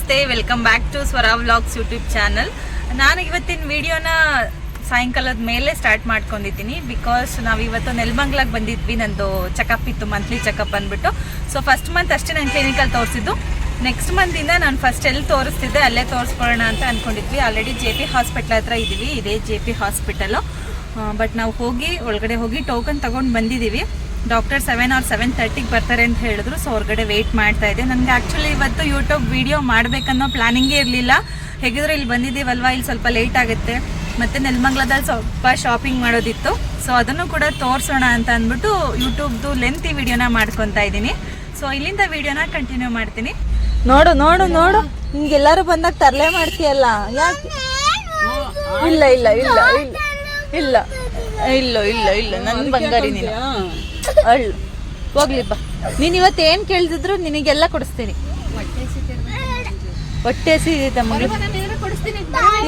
ನಮಸ್ತೆ, welcome back to Swara vlogs YouTube channel. ನಾನು ಇವತ್ತಿನ ವಿಡಿಯೋನ ಸಾಯಂಕಾಲದ ಮೇಲೆ ಸ್ಟಾರ್ಟ್ ಮಾಡ್ಕೊಂಡಿದ್ದೀನಿ. ಬಿಕಾಸ್ ನಾವು ಇವತ್ತು ನೆಲಮಂಗ್ಲಾಗೆ ಬಂದಿದ್ವಿ. ನಂದು ಚೆಕಪ್ ಇತ್ತು, ಮಂತ್ಲಿ ಚೆಕಪ್ ಅಂದ್ಬಿಟ್ಟು. ಸೊ ಫಸ್ಟ್ ಮಂತ್ ಅಷ್ಟೇ ನಾನು ಕ್ಲಿನಿಕಲ್ಲಿ ತೋರಿಸಿದ್ದು. ನೆಕ್ಸ್ಟ್ ಮಂತಿಂದ ನಾನು ಫಸ್ಟ್ ಎಲ್ಲಿ ತೋರಿಸ್ತಿದ್ದೆ ಅಲ್ಲೇ ತೋರಿಸ್ಕೊಳ್ಳೋಣ ಅಂತ ಅಂದ್ಕೊಂಡಿದ್ವಿ. ಆಲ್ರೆಡಿ JP ಹಾಸ್ಪಿಟ್ಲ್ ಹತ್ರ ಇದ್ದೀವಿ, ಇದೇ JP ಹಾಸ್ಪಿಟಲು. ಬಟ್ ನಾವು ಒಳಗಡೆ ಹೋಗಿ ಟೋಕನ್ ತೊಗೊಂಡು ಬಂದಿದ್ದೀವಿ. ಡಾಕ್ಟರ್ 7 or 7:30ಗೆ ಬರ್ತಾರೆ ಅಂತ ಹೇಳಿದ್ರು. ಸೊ ಹೊರಗಡೆ ವೆಯ್ಟ್ ಮಾಡ್ತಾ ಇದ್ದೆ. ನನಗೆ ಆ್ಯಕ್ಚುಲಿ ಇವತ್ತು ಯೂಟ್ಯೂಬ್ ವಿಡಿಯೋ ಮಾಡಬೇಕನ್ನೋ ಪ್ಲಾನಿಂಗೇ ಇರಲಿಲ್ಲ. ಹೇಗಿದ್ರು ಇಲ್ಲಿ ಬಂದಿದ್ದೀವಲ್ವ, ಇಲ್ಲಿ ಸ್ವಲ್ಪ ಲೇಟ್ ಆಗುತ್ತೆ. ಮತ್ತು ನೆಲಮಂಗ್ಲದಲ್ಲಿ ಸ್ವಲ್ಪ ಶಾಪಿಂಗ್ ಮಾಡೋದಿತ್ತು. ಸೊ ಅದನ್ನು ಕೂಡ ತೋರಿಸೋಣ ಅಂತ ಅಂದ್ಬಿಟ್ಟು ಯೂಟ್ಯೂಬ್ದು ಲೆಂತಿ ವಿಡಿಯೋನ ಮಾಡ್ಕೊತಾ ಇದ್ದೀನಿ. ಸೊ ಇಲ್ಲಿಂದ ವಿಡಿಯೋನ ಕಂಟಿನ್ಯೂ ಮಾಡ್ತೀನಿ. ನೋಡು ನೋಡು ನೋಡು, ನಿಮ್ಗೆಲ್ಲರೂ ಬಂದಾಗ ತರಲೆ ಮಾಡ್ತೀಯಲ್ಲ, ಯಾಕೆ? ಇಲ್ಲ ಇಲ್ಲ ಇಲ್ಲ ಇಲ್ಲ ಇಲ್ಲ ಇಲ್ಲ ಇಲ್ಲ ಇಲ್ಲ ನನ್ನ ಬಂಗಾರಿ ನೀನು ಅಳ್ಳು ಹೋಗ್ಲಿ ಬಾ. ನೀನು ಇವತ್ತು ಏನು ಕೇಳಿದ್ರು ನಿನಗೆಲ್ಲ ಕೊಡಿಸ್ತೀನಿ. ಹೊಟ್ಟೆ ಹಸಿದ ಮಗಳು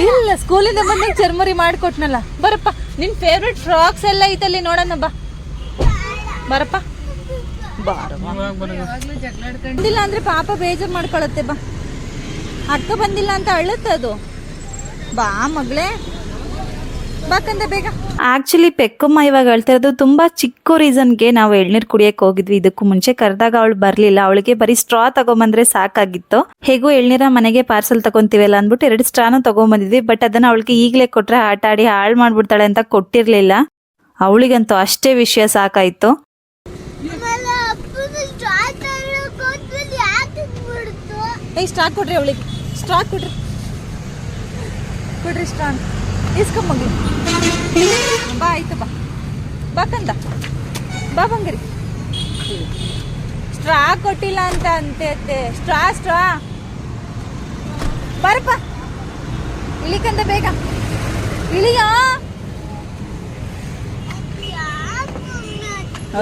ಇಲ್ಲ, ಸ್ಕೂಲಿಂದ ಬಂದಾಗ ಚರ್ಮುರಿ ಮಾಡಿಕೊಟ್ನಲ್ಲ. ಬರಪ್ಪ, ನಿನ್ನ ಫೇವ್ರೆಟ್ ಫ್ರಾಕ್ಸ್ ಎಲ್ಲ ಐತಲ್ಲಿ ನೋಡೋಣ. ಬಾ ಬರಪ್ಪ, ಬಂದಿಲ್ಲ ಅಂದ್ರೆ ಪಾಪ ಬೇಜಾರು ಮಾಡ್ಕೊಳತ್ತೆ. ಬಾ, ಅಕ್ಕ ಬಂದಿಲ್ಲ ಅಂತ ಅಳುತ್ತೆ ಅದು. ಬಾ ಮಗಳೇ, ಬಾಕಂದ ಬೇಗ. ಆಕ್ಚುಲಿ ಪೆಕ್ಕಮ್ಮ ಇವಾಗ ಹೇಳ್ತಾ ಇರೋದು ತುಂಬಾ ಚಿಕ್ಕ ರೀಸನ್ಗೆ ನಾವು ಎಳ್ನೀರು ಕುಡಿಯಕ್ಕೆ ಹೋಗಿದ್ವಿ. ಇದಕ್ಕೂ ಮುಂಚೆ ಕರೆದಾಗ ಅವಳು ಬರ್ಲಿಲ್ಲ. ಅವಳಿಗೆ ಬರೀ ಸ್ಟ್ರಾ ತಗೊಂಬಂದ್ರೆ ಸಾಕಾಗಿತ್ತು. ಹೇಗೂ ಎಳ್ನೀರ ಮನೆಗೆ ಪಾರ್ಸಲ್ ತಗೊಂತೀವಲ್ಲ ಅಂದ್ಬಿಟ್ಟು 2 ಸ್ಟ್ರಾನು ತಗೊಂಬಂದಿದ್ವಿ. ಬಟ್ ಅದನ್ನ ಅವಳಿಗೆ ಈಗಲೇ ಕೊಟ್ರೆ ಆಟ ಆಡಿ ಹಾಳು ಮಾಡ್ಬಿಡ್ತಾಳೆ ಅಂತ ಕೊಟ್ಟಿರ್ಲಿಲ್ಲ. ಅವಳಿಗಂತೂ ಅಷ್ಟೇ ವಿಷಯ ಸಾಕಾಯ್ತು. ಸ್ಟ್ರಾ ಕೊಡ್ರಿ ಅವಳಿಗೆ, ಸ್ಟ್ರಾ ಕೊಡ್ರಿ ಕೊಡ್ರಿ ಸ್ಟ್ರಾ ಇಸ್ಕೊಂಬಂಗಿ. ಬಾ ಆಯ್ತು, ಬಾ ಬಾಕಂದ ಬಾ ಬಂಗಿರಿ. ಸ್ಟ್ರಾ ಕೊಟ್ಟಿಲ್ಲ ಅಂತ ಅಂತೈತೆ. ಸ್ಟ್ರಾ ಸ್ಟ್ರಾ ಬರಪ್ಪ, ಇಳಿಕಂದ ಬೇಗ ಇಳಿಯ.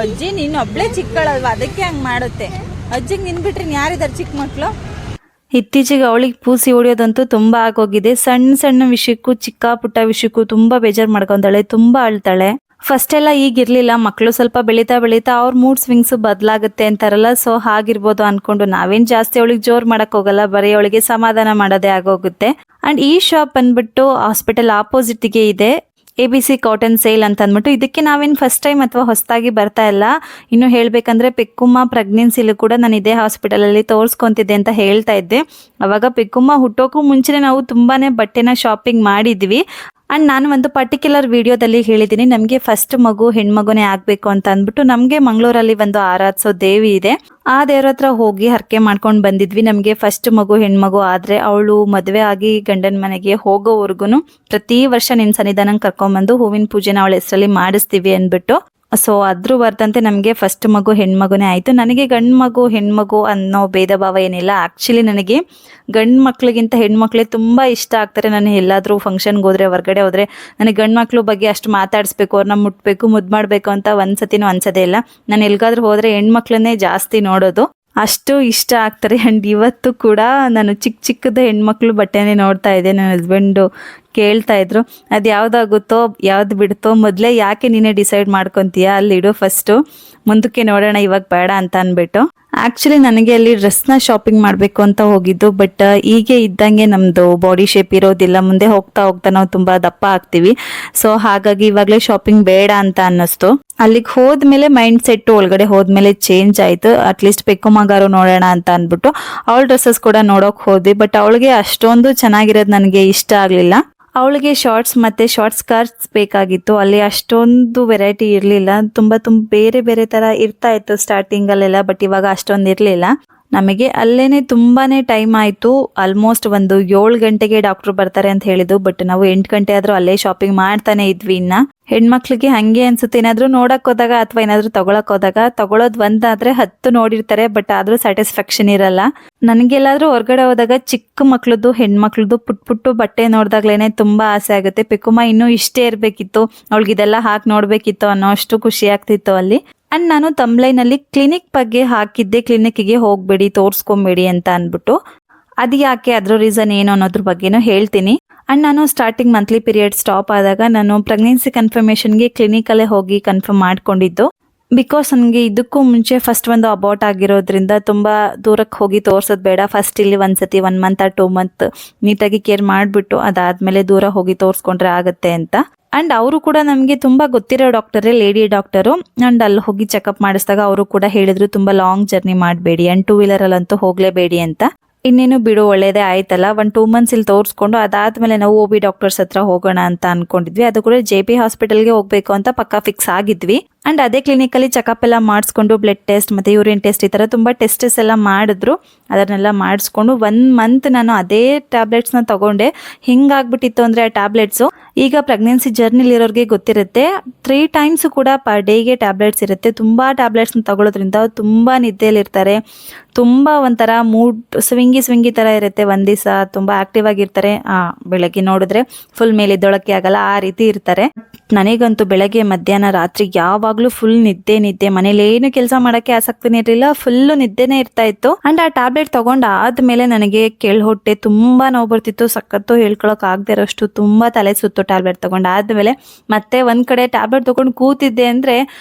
ಅಜ್ಜಿ ನೀನು ಒಬ್ಳೆ ಚಿಕ್ಕಳಲ್ವಾ, ಅದಕ್ಕೆ ಹಂಗೆ ಮಾಡುತ್ತೆ. ಅಜ್ಜಿಗೆ ನಿನ್ಬಿಟ್ರೆ ಯಾರಿದಾರೆ ಚಿಕ್ಕ ಮಕ್ಕಳು? ಇತ್ತೀಚೆಗೆ ಅವಳಿಗೆ ಪೂಸಿ ಹೊಡಿಯೋದಂತೂ ತುಂಬಾ ಆಗೋಗಿದೆ. ಸಣ್ಣ ಸಣ್ಣ ವಿಷಯಕ್ಕೂ ಚಿಕ್ಕ ಪುಟ್ಟ ವಿಷಯಕ್ಕೂ ತುಂಬಾ ಬೇಜಾರು ಮಾಡ್ಕೊಂತಾಳೆ, ತುಂಬಾ ಅಳ್ತಾಳೆ. ಫಸ್ಟ್ ಎಲ್ಲ ಈಗಿರ್ಲಿಲ್ಲ. ಮಕ್ಕಳು ಸ್ವಲ್ಪ ಬೆಳೀತಾ ಬೆಳೀತಾ ಅವ್ರ ಮೂಡ್ ಸ್ವಿಂಗ್ಸ್ ಬದಲಾಗುತ್ತೆ ಅಂತಾರಲ್ಲ, ಸೊ ಹಾಗಿರ್ಬೋದು ಅನ್ಕೊಂಡು ನಾವೇನ್ ಜಾಸ್ತಿ ಅವಳಿಗೆ ಜೋರ್ ಮಾಡಕ್ ಹೋಗಲ್ಲ, ಬರೀ ಅವಳಿಗೆ ಸಮಾಧಾನ ಮಾಡೋದೇ ಆಗೋಗುತ್ತೆ. ಅಂಡ್ ಈ ಶಾಪ್ ಬಂದ್ಬಿಟ್ಟು ಹಾಸ್ಪಿಟಲ್ ಆಪೋಸಿಟ್ಗೆ ಇದೆ. ABC ಕಾಟನ್ ಸೇಲ್ ಅಂತ ಅಂದ್ಬಿಟ್ಟು. ಇದಕ್ಕೆ ನಾವೇನು ಫಸ್ಟ್ ಟೈಮ್ ಅಥವಾ ಹೊಸದಾಗಿ ಬರ್ತಾ ಇಲ್ಲ. ಇನ್ನು ಹೇಳ್ಬೇಕಂದ್ರೆ ಪೆಕ್ಕುಮ್ಮ ಪ್ರೆಗ್ನೆನ್ಸಿಲೂ ಕೂಡ ನಾನು ಇದೇ ಹಾಸ್ಪಿಟಲಲ್ಲಿ ತೋರಿಸ್ಕೊಂತಿದ್ದೆ ಅಂತ ಹೇಳ್ತಾ ಇದ್ದೆ. ಅವಾಗ ಪೆಕ್ಕುಮ್ಮ ಹುಟ್ಟೋಕ್ಕೂ ಮುಂಚೆನೇ ನಾವು ತುಂಬಾನೇ ಬಟ್ಟೆನ ಶಾಪಿಂಗ್ ಮಾಡಿದ್ವಿ. ಅಂಡ್ ನಾನು ಒಂದು ಪರ್ಟಿಕ್ಯುಲರ್ ವಿಡಿಯೋದಲ್ಲಿ ಹೇಳಿದ್ದೀನಿ, ನಮಗೆ ಫಸ್ಟ್ ಮಗು ಹೆಣ್ಮಗುನೇ ಆಗಬೇಕು ಅಂತ ಅಂದ್ಬಿಟ್ಟು. ನಮಗೆ ಮಂಗಳೂರಲ್ಲಿ ಒಂದು ಆರಾಧಿಸೋ ದೇವಿ ಇದೆ, ಆ ದೇವ್ರ ಹತ್ರ ಹೋಗಿ ಹರಕೆ ಮಾಡ್ಕೊಂಡು ಬಂದಿದ್ವಿ. ನಮಗೆ ಫಸ್ಟ್ ಮಗು ಹೆಣ್ಮಗು ಆದರೆ ಅವಳು ಮದುವೆ ಆಗಿ ಗಂಡನ ಮನೆಗೆ ಹೋಗೋವರೆಗೂ ಪ್ರತಿ ವರ್ಷ ನಿನ್ನ ಸನ್ನಿಧಾನ ಕರ್ಕೊಂಡ್ಬಂದು ಹೂವಿನ ಪೂಜೆನ ಅವಳ ಹೆಸರಲ್ಲಿ ಮಾಡಿಸ್ತೀವಿ ಅಂದ್ಬಿಟ್ಟು. ಸೊ ಅದ್ರ ಬರ್ದಂತೆ ನಮಗೆ ಫಸ್ಟ್ ಮಗು ಹೆಣ್ಮಗುನೇ ಆಯಿತು. ನನಗೆ ಗಂಡು ಮಗು ಹೆಣ್ಮಗು ಅನ್ನೋ ಭೇದ ಭಾವ ಏನಿಲ್ಲ. ಆ್ಯಕ್ಚುಲಿ ನನಗೆ ಗಂಡು ಮಕ್ಳಿಗಿಂತ ಹೆಣ್ಮಕ್ಳೇ ತುಂಬ ಇಷ್ಟ ಆಗ್ತಾರೆ. ನಾನು ಎಲ್ಲಾದರೂ ಫಂಕ್ಷನ್ಗೆ ಹೋದರೆ, ಹೊರಗಡೆ ಹೋದರೆ ನನಗೆ ಗಂಡು ಮಕ್ಳ ಬಗ್ಗೆ ಅಷ್ಟು ಮಾತಾಡಿಸ್ಬೇಕು, ಅವ್ರನ್ನ ಮುಟ್ಬೇಕು, ಮುದ್ದು ಮಾಡಬೇಕು ಅಂತ ಒಂದ್ಸತಿನೂ ಅನ್ಸೋದೇ ಇಲ್ಲ. ನಾನು ಎಲ್ಲಿಗಾದ್ರೂ ಹೋದರೆ ಹೆಣ್ಮಕ್ಳನ್ನೇ ಜಾಸ್ತಿ ನೋಡೋದು, ಅಷ್ಟು ಇಷ್ಟ ಆಗ್ತಾರೆ. ಆ್ಯಂಡ್ ಇವತ್ತು ಕೂಡ ನಾನು ಚಿಕ್ಕದ ಹೆಣ್ಮಕ್ಳು ಬಟ್ಟೆನೇ ನೋಡ್ತಾ ಇದ್ದೆ. ನನ್ನ ಹಸ್ಬೆಂಡು ಕೇಳ್ತಾ ಇದ್ರು, ಅದು ಯಾವ್ದಾಗುತ್ತೋ ಯಾವ್ದು ಬಿಡುತ್ತೋ ಮೊದಲೇ ಯಾಕೆ ನೀನೇ ಡಿಸೈಡ್ ಮಾಡ್ಕೊತೀಯ, ಅಲ್ಲಿಡು ಫಸ್ಟು, ಮುಂದಕ್ಕೆ ನೋಡೋಣ ಇವಾಗ ಬೇಡ ಅಂತ ಅಂದ್ಬಿಟ್ಟು. ಆ್ಯಕ್ಚುಲಿ ನನಗೆ ಅಲ್ಲಿ ಡ್ರೆಸ್ನ ಶಾಪಿಂಗ್ ಮಾಡಬೇಕು ಅಂತ ಹೋಗಿದ್ದು. ಬಟ್ ಹೀಗೆ ಇದ್ದಂಗೆ ನಮ್ಮದು ಬಾಡಿ ಶೇಪ್ ಇರೋದಿಲ್ಲ. ಮುಂದೆ ಹೋಗ್ತಾ ಹೋಗ್ತಾ ನಾವು ತುಂಬ ದಪ್ಪ ಆಗ್ತೀವಿ. ಸೊ ಹಾಗಾಗಿ ಇವಾಗಲೇ ಶಾಪಿಂಗ್ ಬೇಡ ಅಂತ ಅನ್ನಿಸ್ತು. ಅಲ್ಲಿಗೆ ಹೋದ್ಮೇಲೆ ಮೈಂಡ್ ಸೆಟ್ ಒಳಗಡೆ ಹೋದ್ಮೇಲೆ ಚೇಂಜ್ ಆಯಿತು. ಅಟ್ಲೀಸ್ಟ್ ಪೆಕ್ಕುಮ್ಮಗಾರು ನೋಡೋಣ ಅಂತ ಅಂದ್ಬಿಟ್ಟು ಅವಳ ಡ್ರೆಸ್ಸಸ್ ಕೂಡ ನೋಡೋಕೆ ಹೋದ್ವಿ. ಬಟ್ ಅವಳಿಗೆ ಅಷ್ಟೊಂದು ಚೆನ್ನಾಗಿರೋದು ನನಗೆ ಇಷ್ಟ ಆಗಲಿಲ್ಲ. ಅವಳಿಗೆ ಶಾರ್ಟ್ಸ್ ಮತ್ತು ಶಾರ್ಟ್ ಸ್ಕರ್ಟ್ಸ್ ಬೇಕಾಗಿತ್ತು. ಅಲ್ಲಿ ಅಷ್ಟೊಂದು ವೆರೈಟಿ ಇರಲಿಲ್ಲ. ತುಂಬ ಬೇರೆ ಬೇರೆ ಥರ ಇರ್ತಾ ಇತ್ತು ಸ್ಟಾರ್ಟಿಂಗಲ್ಲೆಲ್ಲ. ಬಟ್ ಇವಾಗ ಅಷ್ಟೊಂದು ಇರಲಿಲ್ಲ. ನಮಗೆ ಅಲ್ಲೇನೆ ತುಂಬಾನೇ ಟೈಮ್ ಆಯಿತು. ಆಲ್ಮೋಸ್ಟ್ ಒಂದು 7 ಗಂಟೆಗೆ ಡಾಕ್ಟ್ರು ಬರ್ತಾರೆ ಅಂತ ಹೇಳಿದ್ದು. ಬಟ್ ನಾವು 8 ಗಂಟೆ ಆದರೂ ಅಲ್ಲೇ ಶಾಪಿಂಗ್ ಮಾಡ್ತಾನೆ ಇದ್ವಿ. ಇನ್ನು ಹೆಣ್ಮಕ್ಳಿಗೆ ಹಂಗೆ ಅನ್ಸುತ್ತೆ, ಏನಾದರೂ ನೋಡಕ್ ಹೋದಾಗ ಅಥವಾ ಏನಾದರೂ ತಗೊಳಕ್ ಹೋದಾಗ ತಗೊಳೋದು ಒಂದಾದ್ರೆ 10 ನೋಡಿರ್ತಾರೆ, ಬಟ್ ಆದ್ರೂ ಸ್ಯಾಟಿಸ್ಫ್ಯಾಕ್ಷನ್ ಇರಲ್ಲ. ನನಗೆಲ್ಲಾದ್ರೂ ಹೊರಗಡೆ ಹೋದಾಗ ಚಿಕ್ಕ ಮಕ್ಳದ್ದು ಹೆಣ್ಮಕ್ಳದ್ದು ಪುಟ್ಟು ಬಟ್ಟೆ ನೋಡಿದಾಗ್ಲೇನೆ ತುಂಬಾ ಆಸೆ ಆಗುತ್ತೆ. ಪೆಕ್ಕುಮ್ಮ ಇನ್ನೂ ಇಷ್ಟೇ ಇರಬೇಕಿತ್ತು, ಅವಳಿಗೆ ಇದೆಲ್ಲ ಹಾಕಿ ನೋಡ್ಬೇಕಿತ್ತು ಅನ್ನೋ ಅಷ್ಟು ಖುಷಿ ಆಗ್ತಿತ್ತು ಅಲ್ಲಿ. ಅಂಡ್ ನಾನು ತಮ್ಲೈನಲ್ಲಿ ಕ್ಲಿನಿಕ್ ಬಗ್ಗೆ ಹಾಕಿದ್ದೆ, ಕ್ಲಿನಿಕ್ಗೆ ಹೋಗ್ಬೇಡಿ, ತೋರಿಸ್ಕೊಂಬೇಡಿ ಅಂತ ಅಂದ್ಬಿಟ್ಟು. ಅದು ಯಾಕೆ, ಅದ್ರ ರೀಸನ್ ಏನು ಅನ್ನೋದ್ರ ಬಗ್ಗೆನೂ ಹೇಳ್ತೀನಿ. ಅಂಡ್ ನಾನು ಸ್ಟಾರ್ಟಿಂಗ್ ಮಂತ್ಲಿ ಪೀರಿಯಡ್ ಸ್ಟಾಪ್ ಆದಾಗ ನಾನು ಪ್ರೆಗ್ನೆನ್ಸಿ ಕನ್ಫರ್ಮೇಷನ್ಗೆ ಕ್ಲಿನಿಕಲ್ಲೇ ಹೋಗಿ ಕನ್ಫರ್ಮ್ ಮಾಡ್ಕೊಂಡಿದ್ದು. ಬಿಕಾಸ್ ನನಗೆ ಇದಕ್ಕೂ ಮುಂಚೆ ಫಸ್ಟ್ ಒಂದು ಅಬಾರ್ಟ್ ಆಗಿರೋದ್ರಿಂದ ತುಂಬ ದೂರಕ್ಕೆ ಹೋಗಿ ತೋರ್ಸೋದು ಬೇಡ, ಫಸ್ಟ್ ಇಲ್ಲಿ ಒಂದ್ಸತಿ 1 ಮಂತ್ 2 ಮಂತ್ ನೀಟಾಗಿ ಕೇರ್ ಮಾಡಿಬಿಟ್ಟು ಅದಾದಮೇಲೆ ದೂರ ಹೋಗಿ ತೋರಿಸ್ಕೊಂಡ್ರೆ ಆಗುತ್ತೆ ಅಂತ. ಆ್ಯಂಡ್ ಅವರು ಕೂಡ ನಮಗೆ ತುಂಬ ಗೊತ್ತಿರೋ ಡಾಕ್ಟರೇ, ಲೇಡಿ ಡಾಕ್ಟರು. ಆ್ಯಂಡ್ ಅಲ್ಲಿ ಹೋಗಿ ಚೆಕಪ್ ಮಾಡಿಸಿದಾಗ ಅವರು ಕೂಡ ಹೇಳಿದ್ರು ತುಂಬ ಲಾಂಗ್ ಜರ್ನಿ ಮಾಡಬೇಡಿ ಆ್ಯಂಡ್ 2 ವೀಲರಲ್ಲಂತೂ ಹೋಗಲೇಬೇಡಿ ಅಂತ. ಇನ್ನೇನು ಬಿಡು ಒಳ್ಳೇದೇ ಆಯ್ತಲ್ಲ, 1-2 ಮಂತ್ಸ್ ಇಲ್ಲಿ ತೋರಿಸ್ಕೊಂಡು ಅದಾದಮೇಲೆ ನಾವು OB ಡಾಕ್ಟರ್ಸ್ ಹತ್ರ ಹೋಗೋಣ ಅಂತ ಅನ್ಕೊಂಡಿದ್ವಿ. ಅದು ಕೂಡ JP ಹಾಸ್ಪಿಟಲ್ಗೆ ಹೋಗಬೇಕು ಅಂತ ಪಕ್ಕಾ ಫಿಕ್ಸ್ ಆಗಿದ್ವಿ. ಆ್ಯಂಡ್ ಅದೇ ಕ್ಲಿನಿಕಲ್ಲಿ ಚೆಕಪ್ ಎಲ್ಲ ಮಾಡಿಸ್ಕೊಂಡು ಬ್ಲಡ್ ಟೆಸ್ಟ್ ಮತ್ತು ಯೂರಿನ್ ಟೆಸ್ಟ್ ಈ ಥರ ತುಂಬ ಟೆಸ್ಟಸ್ ಎಲ್ಲ ಮಾಡಿದ್ರು. ಅದನ್ನೆಲ್ಲ ಮಾಡಿಸ್ಕೊಂಡು 1 ಮಂತ್ ನಾನು ಅದೇ ಟ್ಯಾಬ್ಲೆಟ್ಸ್ನ ತೊಗೊಂಡೆ. ಹಿಂಗಾಗ್ಬಿಟ್ಟಿತ್ತು ಅಂದರೆ ಆ ಟ್ಯಾಬ್ಲೆಟ್ಸು, ಈಗ ಪ್ರೆಗ್ನೆನ್ಸಿ ಜರ್ನಿಲಿರೋರಿಗೆ ಗೊತ್ತಿರುತ್ತೆ, 3 ಟೈಮ್ಸು ಕೂಡ ಪರ್ ಡೇಗೆ ಟ್ಯಾಬ್ಲೆಟ್ಸ್ ಇರುತ್ತೆ. ತುಂಬ ಟ್ಯಾಬ್ಲೆಟ್ಸ್ನ ತಗೊಳ್ಳೋದ್ರಿಂದ ತುಂಬ ನಿದ್ದೆಯಲ್ಲಿರ್ತಾರೆ, ತುಂಬ ಒಂಥರ ಮೂಡ್ ಸ್ವಿಂಗಿ ಥರ ಇರುತ್ತೆ. ಒಂದು ದಿವಸ ತುಂಬ ಆ್ಯಕ್ಟಿವ್ ಆಗಿರ್ತಾರೆ, ಬೆಳಗ್ಗೆ ನೋಡಿದ್ರೆ ಫುಲ್ ಮೇಲಿದ್ದೊಳಕ್ಕೆ ಆಗಲ್ಲ, ಆ ರೀತಿ ಇರ್ತಾರೆ. ನನಗಂತೂ ಬೆಳಗ್ಗೆ ಮಧ್ಯಾಹ್ನ ರಾತ್ರಿ ಯಾವಾಗಲೂ ಫುಲ್ ನಿದ್ದೆ. ಮನೇಲಿ ಏನು ಕೆಲಸ ಮಾಡೋಕ್ಕೆ ಆಸಕ್ತಿನೇ ಇರಲಿಲ್ಲ, ಫುಲ್ಲು ನಿದ್ದೆನೇ ಇರ್ತಾ ಇತ್ತು. ಆ್ಯಂಡ್ ಆ ಟ್ಯಾಬ್ಲೆಟ್ ತೊಗೊಂಡು ಆದಮೇಲೆ ನನಗೆ ಹೊಟ್ಟೆ ತುಂಬ ನೋವು ಬರ್ತಿತ್ತು, ಸಖತ್ತು ಹೇಳ್ಕೊಳಕ್ಕೆ ಆಗದೆ ಇರೋಷ್ಟು ತುಂಬ ತಲೆ ಸುತ್ತು. ಟ್ಯಾಬ್ಲೆಟ್ ತೊಗೊಂಡು ಆದಮೇಲೆ ಮತ್ತೆ ಒಂದು ಕಡೆ ಟ್ಯಾಬ್ಲೆಟ್ ತೊಗೊಂಡು ಕೂತಿದ್ದೆ ಅಂದರೆ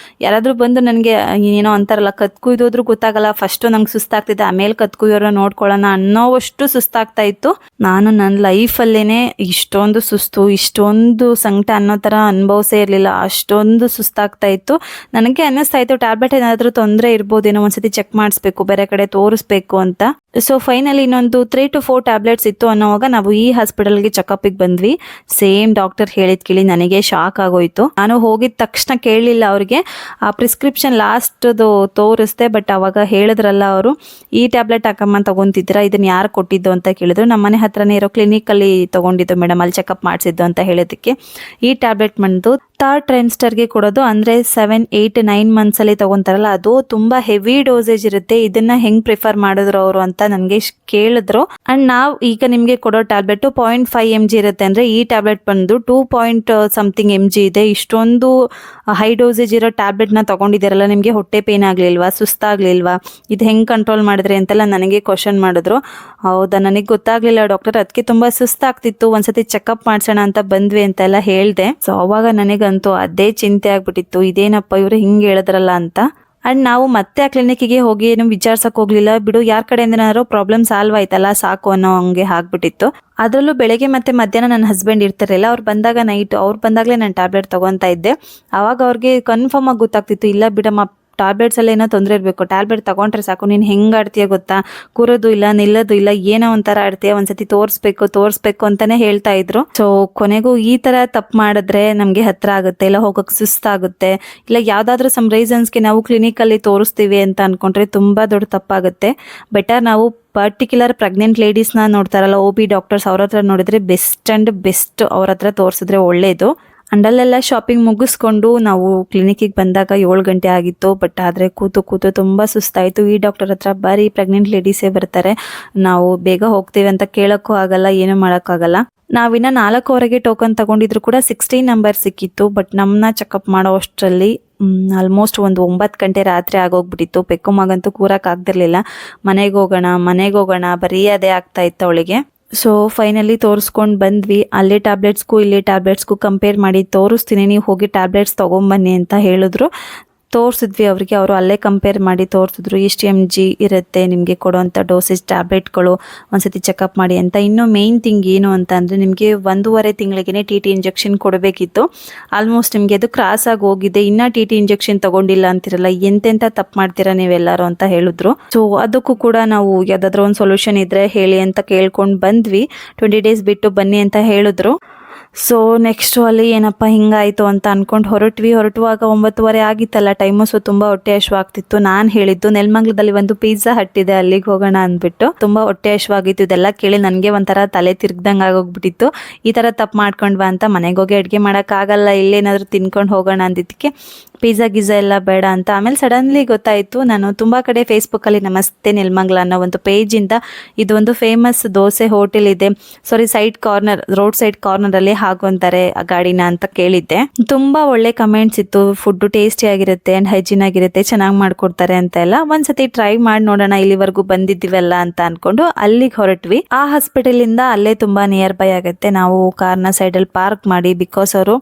ಯಾರಾದರೂ ಬಂದು ನನಗೆ ಏನೋ ಅಂತಾರಲ್ಲ, ಕತ್ಕುಯ್ದೋದ್ರೂ ಗೊತ್ತಾಗಲ್ಲ. ಫಸ್ಟು ನಂಗೆ ಸುಸ್ತಾಗ್ತಿದ್ದೆ, ಆಮೇಲೆ ಕತ್ಕುಯ್ಯೋರ ನೋಡ್ಕೊಳ್ಳೋಣ ಅನ್ನೋವಷ್ಟು ಸುಸ್ತಾಗ್ತಾ ಇತ್ತು. ನಾನು ನನ್ನ ಲೈಫಲ್ಲೇ ಇಷ್ಟೊಂದು ಸುಸ್ತು, ಇಷ್ಟೊಂದು ಸಂಕಟ ಅನ್ನೋ ಥರ ಅನುಭವಿಸೇ ಇರಲಿಲ್ಲ, ಅಷ್ಟೊಂದು ಸುಸ್ತಾಗ್ತಾ ಇತ್ತು. ನನಗೆ ಅನ್ನಿಸ್ತಾ ಇತ್ತು ಟ್ಯಾಬ್ಲೆಟ್ ಏನಾದರೂ ತೊಂದರೆ ಇರ್ಬೋದೇನೋ, ಒಂದ್ಸತಿ ಚೆಕ್ ಮಾಡಿಸ್ಬೇಕು, ಬೇರೆ ಕಡೆ ತೋರಿಸ್ಬೇಕು ಅಂತ. ಸೊ ಫೈನಲಿ ಇನ್ನೊಂದು 3 to 4 ಟ್ಯಾಬ್ಲೆಟ್ಸ್ ಇತ್ತು ಅನ್ನೋವಾಗ ನಾವು ಈ ಹಾಸ್ಪಿಟಲ್ಗೆ ಚೆಕಪ್ಪಿಗೆ ಬಂದ್ವಿ. ಸೇಮ್ ಡಾಕ್ಟರ್ ಹೇಳಿದ ಕೇಳಿ ನನಗೆ ಶಾಕ್ ಆಗೋಯ್ತು. ನಾನು ಹೋಗಿದ ತಕ್ಷಣ ಕೇಳಲಿಲ್ಲ ಅವ್ರಿಗೆ, ಆ ಪ್ರಿಸ್ಕ್ರಿಪ್ಷನ್ ಲಾಸ್ಟ್ದು ತೋರಿಸ್ದೆ. ಬಟ್ ಅವಾಗ ಹೇಳಿದ್ರಲ್ಲ ಅವರು, ಈ ಟ್ಯಾಬ್ಲೆಟ್ ಹಾಕಮ್ಮ ತಗೊಂತಿದ್ದೀರಾ, ಇದನ್ನು ಯಾರು ಕೊಟ್ಟಿದ್ದು ಅಂತ ಕೇಳಿದ್ರು. ನಮ್ಮ ಮನೆ ಹತ್ರನೇ ಇರೋ ಕ್ಲಿನಿಕಲ್ಲಿ ತೊಗೊಂಡಿದ್ದು ಮೇಡಮ್, ಅಲ್ಲಿ ಚೆಕಪ್ ಮಾಡಿಸಿದ್ದು ಅಂತ ಹೇಳೋದಕ್ಕೆ. ಈ ಟ್ಯಾಬ್ಲೆಟ್ ಬಂದು ಥರ್ಡ್ ಟ್ರೈಮ್ಸ್ಟರ್ಗೆ ಕೊಡೋದು, ಅಂದರೆ 7, 8, 9 ಮಂತ್ಸಲ್ಲಿ ತೊಗೊತಾರಲ್ಲ, ಅದು ತುಂಬ ಹೆವಿ ಡೋಸೇಜ್ ಇರುತ್ತೆ. ಇದನ್ನು ಹೆಂಗೆ ಪ್ರಿಫರ್ ಮಾಡಿದ್ರು ಅವರು ಅಂತ ನನಗೆ ಕೇಳಿದ್ರು. ಆ್ಯಂಡ್ ನಾವು ಈಗ ನಿಮಗೆ ಕೊಡೋ ಟ್ಯಾಬ್ಲೆಟು 0.5 mg ಇರುತ್ತೆ, ಅಂದರೆ ಈ ಟ್ಯಾಬ್ಲೆಟ್ ಬಂದು 2.something mg ಇದೆ. ಇಷ್ಟೊಂದು ಹೈ ಡೋಸೇಜ್ ಇರೋ ಟ್ಯಾಬ್ಲೆಟ್ನ ತೊಗೊಂಡಿದ್ದೀರಲ್ಲ, ನಿಮಗೆ ಹೊಟ್ಟೆ ಪೇನ್ ಆಗಲಿಲ್ವಾ, ಸುಸ್ತಾಗಲಿಲ್ವಾ, ಇದು ಹೆಂಗೆ ಕಂಟ್ರೋಲ್ ಮಾಡಿದ್ರಿ ಅಂತೆಲ್ಲ ನನಗೆ ಕ್ವಶನ್ ಮಾಡಿದ್ರು. ಹೌದಾ, ನನಗೆ ಗೊತ್ತಾಗಲಿಲ್ಲ ಡಾಕ್ಟರ್, ಅದಕ್ಕೆ ತುಂಬ ಸುಸ್ತಾಗ್ತಿತ್ತು, ಒಂದ್ಸತಿ ಚೆಕಪ್ ಮಾಡಿಸೋಣ ಅಂತ ಬಂದ್ವಿ ಅಂತೆಲ್ಲ ಹೇಳಿದೆ. ಸೊ ಅವಾಗ ನನಗಂತೂ ಅದೇ ಚಿಂತೆ ಆಗ್ಬಿಟ್ಟಿತ್ತು, ಇದೇನಪ್ಪ ಇವರು ಹಿಂಗೆ ಹೇಳಿದ್ರಲ್ಲ ಅಂತ. ಆ್ಯಂಡ್ ನಾವು ಮತ್ತೆ ಆ ಕ್ಲಿನಿಕ್ಕಿಗೆ ಹೋಗಿ ಏನು ವಿಚಾರಿಸೋಕೆ ಹೋಗಲಿಲ್ಲ, ಬಿಡು ಯಾರ ಕಡೆಯಿಂದ ಏನಾದ್ರು ಪ್ರಾಬ್ಲಮ್ ಸಾಲ್ವ್ ಆಯ್ತಲ್ಲ ಸಾಕು ಅನ್ನೋ ಹಂಗೆ ಆಗ್ಬಿಟ್ಟಿತ್ತು. ಅದರಲ್ಲೂ ಬೆಳಗ್ಗೆ ಮತ್ತು ಮಧ್ಯಾಹ್ನ ನನ್ನ ಹಸ್ಬೆಂಡ್ ಇರ್ತಾರಲ್ಲ, ಅವ್ರು ಬಂದಾಗ ನೈಟ್ ಅವ್ರು ಬಂದಾಗಲೇ ನಾನು ಟ್ಯಾಬ್ಲೆಟ್ ತೊಗೊತಾ ಇದ್ದೆ. ಆವಾಗ ಅವ್ರಿಗೆ ಕನ್ಫರ್ಮ್ ಆಗಿ ಗೊತ್ತಾಗ್ತಿತ್ತು, ಇಲ್ಲ ಬಿಡಮ್ಮ ಟ್ಯಾಬ್ಲೆಟ್ಸಲ್ಲಿ ಏನೋ ತೊಂದರೆ ಇರಬೇಕು, ಟ್ಯಾಬ್ಲೆಟ್ ತೊಗೊಂಡ್ರೆ ಸಾಕು, ನೀನು ಹೆಂಗೆ ಆಡ್ತೀಯ ಗೊತ್ತಾ, ಕೂರೋದು ಇಲ್ಲ, ನಿಲ್ಲೋದು ಇಲ್ಲ, ಏನೋ ಒಂಥರ ಆಡ್ತೀಯ, ಒಂದ್ಸತಿ ತೋರಿಸ್ಬೇಕು ಅಂತಲೇ ಹೇಳ್ತಾ ಇದ್ರು. ಸೊ ಕೊನೆಗೂ ಈ ಥರ ತಪ್ಪು ಮಾಡಿದ್ರೆ ನಮಗೆ ಹತ್ರ ಆಗುತ್ತೆ, ಇಲ್ಲ ಹೋಗೋಕ್ಕೆ ಸುಸ್ತಾಗುತ್ತೆ, ಇಲ್ಲ ಯಾವುದಾದ್ರೂ ಸಮ್ ರೀಸನ್ಸ್ಗೆ ನಾವು ಕ್ಲಿನಿಕಲ್ಲಿ ತೋರಿಸ್ತೀವಿ ಅಂತ ಅಂದ್ಕೊಂಡ್ರೆ ತುಂಬ ದೊಡ್ಡ ತಪ್ಪಾಗುತ್ತೆ. ಬೆಟರ್ ನಾವು ಪರ್ಟಿಕ್ಯುಲರ್ ಪ್ರೆಗ್ನೆಂಟ್ ಲೇಡೀಸ್ನ ನೋಡ್ತಾರಲ್ಲ, OB ಡಾಕ್ಟರ್ಸ್, ಅವ್ರ ಹತ್ರ ನೋಡಿದ್ರೆ ಬೆಸ್ಟ್ ಅವ್ರ ಹತ್ರ ತೋರಿಸಿದ್ರೆ ಒಳ್ಳೆಯದು. ಅಂಡಲ್ಲೆಲ್ಲ ಶಾಪಿಂಗ್ ಮುಗಿಸ್ಕೊಂಡು ನಾವು ಕ್ಲಿನಿಕ್ಕಿಗೆ ಬಂದಾಗ 7 ಗಂಟೆ ಆಗಿತ್ತು. ಬಟ್ ಆದರೆ ಕೂತು ತುಂಬ ಸುಸ್ತಾಯಿತು. ಈ ಡಾಕ್ಟರ್ ಹತ್ರ ಬರೀ ಪ್ರೆಗ್ನೆಂಟ್ ಲೇಡೀಸೇ ಬರ್ತಾರೆ, ನಾವು ಬೇಗ ಹೋಗ್ತೀವಿ ಅಂತ ಕೇಳೋಕ್ಕೂ ಆಗಲ್ಲ, ಏನೂ ಮಾಡೋಕ್ಕಾಗಲ್ಲ. ನಾವಿನ್ನ 4:00ವರೆಗೆ ಟೋಕನ್ ತಗೊಂಡಿದ್ರು ಕೂಡ 16 ನಂಬರ್ ಸಿಕ್ಕಿತ್ತು. ಬಟ್ ನಮ್ಮನ್ನ ಚೆಕಪ್ ಮಾಡೋ ಅಷ್ಟರಲ್ಲಿ ಆಲ್ಮೋಸ್ಟ್ ಒಂದು 9 ಗಂಟೆ ರಾತ್ರಿ ಆಗೋಗ್ಬಿಟ್ಟಿತ್ತು. ಪೆಕ್ಕು ಮಗಂತೂ ಕೂರಕ್ಕಾಗ್ತಿರ್ಲಿಲ್ಲ. ಮನೆಗೆ ಹೋಗೋಣ ಬರೀ ಅದೇ ಆಗ್ತಾ ಇತ್ತು ಅವಳಿಗೆ. ಸೊ ಫೈನಲಿ ತೋರಿಸ್ಕೊಂಡು ಬಂದ್ವಿ. ಅಲ್ಲೇ ಟ್ಯಾಬ್ಲೆಟ್ಸ್ಗೂ ಇಲ್ಲೇ ಟ್ಯಾಬ್ಲೆಟ್ಸ್ಗೂ ಕಂಪೇರ್ ಮಾಡಿ ತೋರಿಸ್ತೀನಿ, ನೀವು ಹೋಗಿ ಟ್ಯಾಬ್ಲೆಟ್ಸ್ ತೊಗೊಂಬನ್ನಿ ಅಂತ ಹೇಳಿದ್ರು. ತೋರಿಸಿದ್ವಿ ಅವರಿಗೆ, ಅವರು ಅಲ್ಲೇ ಕಂಪೇರ್ ಮಾಡಿ ತೋರಿಸಿದ್ರು ಎಷ್ಟು mg ಇರುತ್ತೆ ನಿಮಗೆ ಕೊಡೋವಂಥ ಡೋಸೇಜ್ ಟ್ಯಾಬ್ಲೆಟ್ಗಳು, ಒಂದ್ಸತಿ ಚೆಕಪ್ ಮಾಡಿ ಅಂತ. ಇನ್ನೂ ಮೇಯ್ನ್ ಥಿಂಗ್ ಏನು ಅಂತ ಅಂದರೆ, ನಿಮಗೆ 1.5 ತಿಂಗಳಿಗೇ TT ಇಂಜೆಕ್ಷನ್ ಕೊಡಬೇಕಿತ್ತು. ಆಲ್ಮೋಸ್ಟ್ ನಿಮಗೆ ಅದು ಕ್ರಾಸ್ ಆಗಿ ಹೋಗಿದೆ, ಇನ್ನೂ TT ಇಂಜೆಕ್ಷನ್ ತೊಗೊಂಡಿಲ್ಲ ಅಂತಿರಲ್ಲ, ಎಂತೆಂಥ ತಪ್ಪು ಮಾಡ್ತೀರಾ ನೀವೆಲ್ಲರೂ ಅಂತ ಹೇಳಿದ್ರು. ಸೊ ಅದಕ್ಕೂ ಕೂಡ ನಾವು ಯಾವುದಾದ್ರೂ ಒಂದು ಸೊಲ್ಯೂಷನ್ ಇದ್ದರೆ ಹೇಳಿ ಅಂತ ಕೇಳ್ಕೊಂಡು ಬಂದ್ವಿ. 20 days ಬಿಟ್ಟು ಬನ್ನಿ ಅಂತ ಹೇಳಿದ್ರು. ಸೊ ನೆಕ್ಸ್ಟು ಅಲ್ಲಿ ಏನಪ್ಪ ಹಿಂಗಾಯಿತು ಅಂತ ಅಂದ್ಕೊಂಡು ಹೊರಟುವಾಗ 9:30 ಆಗಿತ್ತಲ್ಲ ಟೈಮು. ಸೊ ತುಂಬ ಹೊಟ್ಟೆ ಹಶ್ವಾಗ್ತಿತ್ತು. ನಾನು ಹೇಳಿದ್ದು ನೆಲಮಂಗಲದಲ್ಲಿ ಒಂದು ಪಿಜ್ಜಾ ಹಟ್ ಇದೆ, ಅಲ್ಲಿಗೆ ಹೋಗೋಣ ಅಂದ್ಬಿಟ್ಟು. ತುಂಬ ಹೊಟ್ಟೆ ಹಶ್ವಾಗಿತ್ತು. ಇದೆಲ್ಲ ಕೇಳಿ ನನಗೆ ಒಂಥರ ತಲೆ ತಿರ್ಗ್ದಂಗೆ ಆಗೋಗ್ಬಿಟ್ಟಿತ್ತು. ಈ ಥರ ತಪ್ಪು ಮಾಡ್ಕೊಂಡ್ವಾ ಅಂತ ಮನೆಗೆ ಹೋಗಿ ಅಡುಗೆ ಮಾಡೋಕ್ಕಾಗಲ್ಲ, ಇಲ್ಲೇನಾದರೂ ತಿನ್ಕೊಂಡು ಹೋಗೋಣ ಅಂದಿದ್ದಕ್ಕೆ ಪಿಜ್ಜಾ ಎಲ್ಲ ಬೇಡ ಅಂತ. ಆಮೇಲೆ ಸಡನ್ಲಿ ಗೊತ್ತಾಯಿತು, ನಾನು ತುಂಬ ಕಡೆ ಫೇಸ್ಬುಕ್ಕಲ್ಲಿ ನಮಸ್ತೆ ನೆಲಮಂಗಲ ಅನ್ನೋ ಒಂದು ಪೇಜಿಂದ ಇದು ಒಂದು ಫೇಮಸ್ ದೋಸೆ ಹೋಟೆಲ್ ಇದೆ, ರೋಡ್ ಸೈಡ್ ಕಾರ್ನರಲ್ಲಿ ಹಾಕೊಂತಾರೆ ಆ ಗಾಡಿನ ಅಂತ ಕೇಳಿದ್ದೆ. ತುಂಬ ಒಳ್ಳೆ ಕಮೆಂಟ್ಸ್ ಇತ್ತು, ಫುಡ್ಡು ಟೇಸ್ಟಿ ಆಗಿರುತ್ತೆ ಆ್ಯಂಡ್ ಹೈಜೀನ್ ಆಗಿರುತ್ತೆ, ಚೆನ್ನಾಗಿ ಮಾಡ್ಕೊಡ್ತಾರೆ ಅಂತ ಎಲ್ಲ. ಒಂದ್ಸತಿ ಟ್ರೈ ಮಾಡಿ ನೋಡೋಣ, ಇಲ್ಲಿವರೆಗೂ ಬಂದಿದ್ದೀವಲ್ಲ ಅಂತ ಅಂದ್ಕೊಂಡು ಅಲ್ಲಿಗೆ ಹೊರಟ್ವಿ. ಆ ಹಾಸ್ಪಿಟಲಿಂದ ಅಲ್ಲೇ ತುಂಬ ನಿಯರ್ ಬೈ ಆಗುತ್ತೆ. ನಾವು ಕಾರ್ನ ಸೈಡಲ್ಲಿ ಪಾರ್ಕ್ ಮಾಡಿ, ಬಿಕಾಸ್ ಅವರು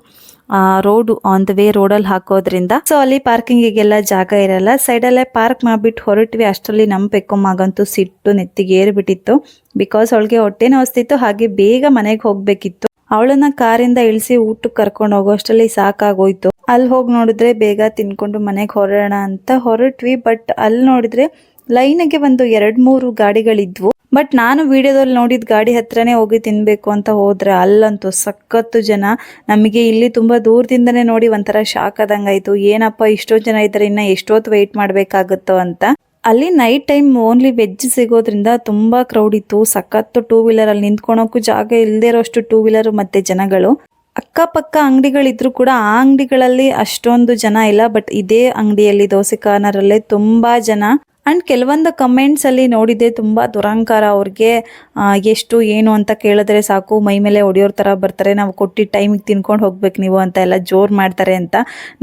ರೋಡ್ ಆನ್ ದ ವೇ ರೋಡಲ್ಲಿ ಹಾಕೋದ್ರಿಂದ. ಸೊ ಅಲ್ಲಿ ಪಾರ್ಕಿಂಗಿಗೆಲ್ಲ ಜಾಗ ಇರಲ್ಲ, ಸೈಡಲ್ಲೇ ಪಾರ್ಕ್ ಮಾಡ್ಬಿಟ್ಟು ಹೊರಟ್ವಿ. ಅಷ್ಟರಲ್ಲಿ ನಮ್ಮ ಪೆಕ್ಕಮ್ಮಗಂತೂ ಸಿಟ್ಟು ನೆತ್ತಿಗೆ ಏರ್ಬಿಟ್ಟಿತ್ತು. ಬಿಕಾಸ್ ಅವಳಿಗೆ ಹೊಟ್ಟೆ ನೋಸ್ತಿತ್ತು, ಹಾಗೆ ಬೇಗ ಮನೆಗೆ ಹೋಗ್ಬೇಕಿತ್ತು. ಅವಳನ್ನ ಕಾರಿಂದ ಇಳಿಸಿ ಊಟಕ್ಕೆ ಕರ್ಕೊಂಡು ಹೋಗೋ ಅಷ್ಟರಲ್ಲಿ ಸಾಕಾಗೋಯ್ತು. ಅಲ್ಲಿ ಹೋಗಿ ನೋಡಿದ್ರೆ ಬೇಗ ತಿನ್ಕೊಂಡು ಮನೆಗೆ ಹೊರಡೋಣ ಅಂತ ಹೊರಟ್ವಿ. ಬಟ್ ಅಲ್ಲಿ ನೋಡಿದ್ರೆ ಲೈನಿಗೆ ಒಂದು 2-3 ಗಾಡಿಗಳಿದ್ವು. ಬಟ್ ನಾನು ವಿಡಿಯೋದಲ್ಲಿ ನೋಡಿದ ಗಾಡಿ ಹತ್ರನೇ ಹೋಗಿ ತಿನ್ಬೇಕು ಅಂತ ಹೋದ್ರೆ ಅಲ್ಲಂತೂ ಸಖತ್ತು ಜನ. ನಮಗೆ ಇಲ್ಲಿ ತುಂಬಾ ದೂರದಿಂದನೇ ನೋಡಿ ಒಂಥರ ಶಾಕ್ ಆದಂಗಾಯ್ತು. ಏನಪ್ಪ ಇಷ್ಟೊಂದು ಜನ ಇದ್ದಾರೆ, ಇನ್ನ ಎಷ್ಟೊತ್ತು ವೆಯ್ಟ್ ಮಾಡ್ಬೇಕಾಗುತ್ತೋ ಅಂತ. ಅಲ್ಲಿ ನೈಟ್ ಟೈಮ್ ಓನ್ಲಿ ವೆಜ್ ಸಿಗೋದ್ರಿಂದ ತುಂಬಾ ಕ್ರೌಡ್ ಇತ್ತು. ಸಖತ್ತು 2 ವೀಲರ್ ಅಲ್ಲಿ ನಿಂತ್ಕೊಳಕ್ಕೂ ಜಾಗ ಇಲ್ಲದೆ ಇರೋಷ್ಟು 2 ವೀಲರ್ ಮತ್ತೆ ಜನಗಳು. ಅಕ್ಕಪಕ್ಕ ಅಂಗಡಿಗಳಿದ್ರು ಕೂಡ ಆ ಅಂಗಡಿಗಳಲ್ಲಿ ಅಷ್ಟೊಂದು ಜನ ಇಲ್ಲ. ಬಟ್ ಇದೇ ಅಂಗಡಿಯಲ್ಲಿ ದೋಸೆ ಕಾರ್ನರಲ್ಲೇ ತುಂಬಾ ಜನ. ಅಂಡ್ ಕೆಲವೊಂದು ಕಮೆಂಟ್ಸ್ ಅಲ್ಲಿ ನೋಡಿದೆ, ತುಂಬಾ ದುರಂಕಾರ. ಅವ್ರಿಗೆ ಎಷ್ಟು ಏನು ಅಂತ ಕೇಳಿದ್ರೆ ಸಾಕು ಮೈ ಮೇಲೆ ಹೊಡಿಯೋರ್ ತರ ಬರ್ತಾರೆ, ನಾವು ಕೊಟ್ಟಿದ್ದ ಟೈಮಿಗೆ ತಿನ್ಕೊಂಡು ಹೋಗ್ಬೇಕು ನೀವು ಅಂತ ಎಲ್ಲ ಜೋರ್ ಮಾಡ್ತಾರೆ ಅಂತ.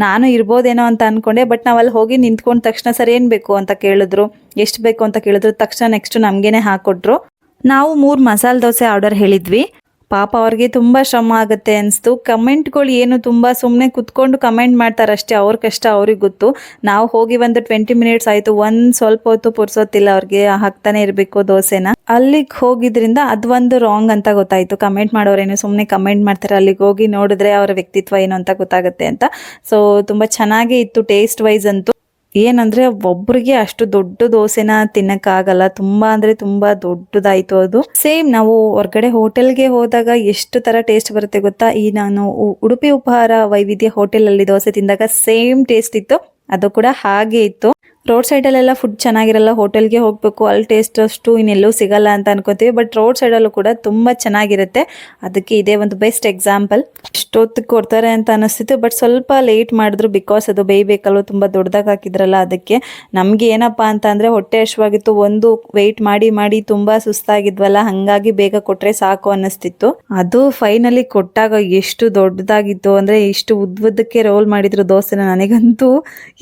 ನಾನು ಇರ್ಬೋದೇನೋ ಅಂತ ಅನ್ಕೊಂಡೆ. ಬಟ್ ನಾವ್ ಅಲ್ಲಿ ಹೋಗಿ ನಿಂತ್ಕೊಂಡ ತಕ್ಷಣ ಸರ್ ಏನ್ ಬೇಕು ಅಂತ ಕೇಳಿದ್ರು, ಎಷ್ಟು ಬೇಕು ಅಂತ ಕೇಳಿದ್ರು. ತಕ್ಷಣ ನೆಕ್ಸ್ಟ್ ನಮ್ಗೇನೆ ಹಾಕೊಟ್ರು. ನಾವು 3 ಮಸಾಲೆ ದೋಸೆ ಆರ್ಡರ್ ಹೇಳಿದ್ವಿ. ಪಾಪ ಅವ್ರಿಗೆ ತುಂಬಾ ಶ್ರಮ ಆಗುತ್ತೆ ಅನಿಸ್ತು. ಕಮೆಂಟ್ಗಳು ಏನು ತುಂಬಾ ಸುಮ್ಮನೆ ಕುತ್ಕೊಂಡು ಕಮೆಂಟ್ ಮಾಡ್ತಾರಷ್ಟೇ, ಅವ್ರ ಕಷ್ಟ ಅವ್ರಿಗೆ ಗೊತ್ತು. ನಾವು ಹೋಗಿ ಒಂದು 20 ಮಿನಿಟ್ಸ್ ಆಯ್ತು, ಸ್ವಲ್ಪ ಹೊತ್ತು ಪುರ್ಸೋತಿಲ್ಲ ಅವ್ರಿಗೆ, ಹಾಕ್ತಾನೆ ಇರಬೇಕು ದೋಸೆನ. ಅಲ್ಲಿಗೆ ಹೋಗಿದ್ರಿಂದ ಅದೊಂದು ರಾಂಗ್ ಅಂತ ಗೊತ್ತಾಯ್ತು. ಕಮೆಂಟ್ ಮಾಡೋರೇನು ಸುಮ್ಮನೆ ಕಮೆಂಟ್ ಮಾಡ್ತಾರೆ, ಅಲ್ಲಿಗೆ ಹೋಗಿ ನೋಡಿದ್ರೆ ಅವರ ವ್ಯಕ್ತಿತ್ವ ಏನು ಅಂತ ಗೊತ್ತಾಗುತ್ತೆ ಅಂತ. ಸೊ ತುಂಬಾ ಚೆನ್ನಾಗೇ ಇತ್ತು ಟೇಸ್ಟ್ ವೈಸ್ ಅಂತೂ. ಏನಂದ್ರೆ ಒಬ್ರಿಗೆ ಅಷ್ಟು ದೊಡ್ಡ ದೋಸೆನ ತಿನ್ನಕ್ಕಾಗಲ್ಲ, ತುಂಬಾ ಅಂದ್ರೆ ತುಂಬಾ ದೊಡ್ಡದಾಯ್ತು ಅದು. ಸೇಮ್ ನಾವು ಹೊರಗಡೆ ಹೋಟೆಲ್ಗೆ ಹೋದಾಗ ಎಷ್ಟು ತರ ಟೇಸ್ಟ್ ಬರುತ್ತೆ ಗೊತ್ತಾ, ಈ ನಾನು ಉಡುಪಿ ಉಪಹಾರ ವೈವಿಧ್ಯ ಹೋಟೆಲ್ ಅಲ್ಲಿ ದೋಸೆ ತಿಂದಾಗ ಸೇಮ್ ಟೇಸ್ಟ್ ಇತ್ತು, ಅದು ಕೂಡ ಹಾಗೆ ಇತ್ತು. ರೋಡ್ ಸೈಡಲ್ಲೆಲ್ಲ ಫುಡ್ ಚೆನ್ನಾಗಿರಲ್ಲ, ಹೋಟೆಲ್ಗೆ ಹೋಗ್ಬೇಕು, ಅಲ್ಲಿ ಟೇಸ್ಟ್ ಅಷ್ಟು ಇನ್ನೆಲ್ಲೂ ಸಿಗಲ್ಲ ಅಂತ ಅನ್ಕೋತೀವಿ. ಬಟ್ ರೋಡ್ ಸೈಡಲ್ಲೂ ಕೂಡ ತುಂಬಾ ಚೆನ್ನಾಗಿರುತ್ತೆ. ಅದಕ್ಕೆ ಇದೇ ಒಂದು ಬೆಸ್ಟ್ ಎಕ್ಸಾಂಪಲ್. ಎಷ್ಟೊತ್ತಿಗೆ ಕೊಡ್ತಾರೆ ಅಂತ ಅನಿಸ್ತಿತ್ತು, ಬಟ್ ಸ್ವಲ್ಪ ಲೇಟ್ ಮಾಡಿದ್ರು. ಬಿಕಾಸ್ ಅದು ಬೇಯ್ಬೇಕಲ್ವ, ತುಂಬಾ ದೊಡ್ಡದಾಗಿ ಹಾಕಿದ್ರಲ್ಲ ಅದಕ್ಕೆ. ನಮ್ಗೆ ಏನಪ್ಪಾ ಅಂತ ಅಂದ್ರೆ ಹೊಟ್ಟೆ ಹಶ್ವಾಗಿತ್ತು, ಒಂದು ವೆಯ್ಟ್ ಮಾಡಿ ಮಾಡಿ ತುಂಬಾ ಸುಸ್ತಾಗಿದ್ವಲ್ಲ, ಹಂಗಾಗಿ ಬೇಗ ಕೊಟ್ರೆ ಸಾಕು ಅನ್ನಿಸ್ತಿತ್ತು. ಅದು ಫೈನಲಿ ಕೊಟ್ಟಾಗ ಎಷ್ಟು ದೊಡ್ಡದಾಗಿತ್ತು ಅಂದ್ರೆ, ಇಷ್ಟು ಉದ್ದಕ್ಕೆ ರೋಲ್ ಮಾಡಿದ್ರು ದೋಸೆನ. ನನಗಂತೂ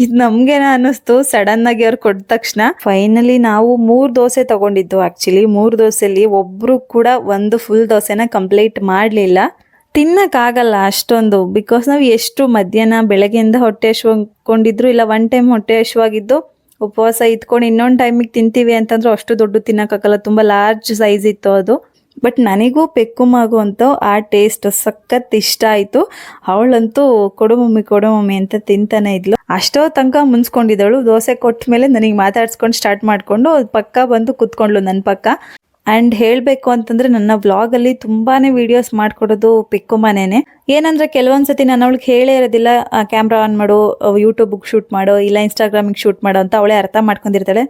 ಇದು ನಮ್ಗೇನ ಅನ್ನಿಸ್ತು ಸಡನ್ ಆಗಿ ಅವ್ರು ಕೊಟ್ಟ ತಕ್ಷಣ. ಫೈನಲಿ ನಾವು 3 ದೋಸೆ ತಗೊಂಡಿದ್ದು. ಆಕ್ಚುಲಿ 3 ದೋಸೆಲಿ ಒಬ್ರು ಕೂಡ ಒಂದು ಫುಲ್ ದೋಸೆನ ಕಂಪ್ಲೀಟ್ ಮಾಡ್ಲಿಲ್ಲ. ತಿನ್ನಕ್ಕಾಗಲ್ಲ ಅಷ್ಟೊಂದು. ಬಿಕಾಸ್ ನಾವು ಎಷ್ಟು ಮಧ್ಯಾಹ್ನ ಬೆಳಗ್ಗೆಯಿಂದ ಹೊಟ್ಟೆ ಹಶ್ಕೊಂಡಿದ್ರು, ಇಲ್ಲ 1 ಟೈಮ್ ಹೊಟ್ಟೆ ಹಶ್ವಾಗಿದ್ದು ಉಪವಾಸ ಇದ್ಕೊಂಡು ಇನ್ನೊಂದು ಟೈಮಿಗೆ ತಿಂತೀವಿ ಅಂತಂದ್ರೆ ಅಷ್ಟು ದೊಡ್ಡ ತಿನ್ನಕ್ಕಾಗಲ್ಲ. ತುಂಬಾ ಲಾರ್ಜ್ ಸೈಜ್ ಇತ್ತು ಅದು. ಬಟ್ ನನಗೂ ಪೆಕ್ಕುಮಗು ಅಂತೂ ಆ ಟೇಸ್ಟ್ ಸಖತ್ ಇಷ್ಟ ಆಯ್ತು. ಅವಳಂತೂ ಕೊಡು ಮಮ್ಮಿ ಅಂತ ತಿಂತಾನೆ ಇದ್ಲು. ಅಷ್ಟೋ ತನಕ ಮುನ್ಸ್ಕೊಂಡಿದ್ದಳು. ದೋಸೆ ಕೊಟ್ಟ ಮೇಲೆ ನನಗೆ ಮಾತಾಡ್ಸ್ಕೊಂಡು ಸ್ಟಾರ್ಟ್ ಮಾಡ್ಕೊಂಡು ಪಕ್ಕ ಬಂದು ಕುತ್ಕೊಂಡ್ಲು ನನ್ನ ಪಕ್ಕ. ಅಂಡ್ ಹೇಳ್ಬೇಕು ಅಂತಂದ್ರೆ ನನ್ನ ವ್ಲಾಗ್ ಅಲ್ಲಿ ತುಂಬಾನೇ ವಿಡಿಯೋಸ್ ಮಾಡ್ಕೊಡೋದು ಪೆಕ್ಕುಮನೇನೆ. ಏನಂದ್ರೆ ಕೆಲವೊಂದ್ಸತಿ ನಾನು ಅವಳಿಗೆ ಹೇಳೇ ಇರೋದಿಲ್ಲ, ಕ್ಯಾಮ್ರಾ ಆನ್ ಮಾಡು, ಯೂಟ್ಯೂಬ್ ಶೂಟ್ ಮಾಡೋ, ಇಲ್ಲ ಇನ್ಸ್ಟಾಗ್ರಾಮಿಗೆ ಶೂಟ್ ಮಾಡೋ ಅಂತ. ಅವಳೇ ಅರ್ಥ ಮಾಡ್ಕೊಂಡಿರ್ತಾಳೆ.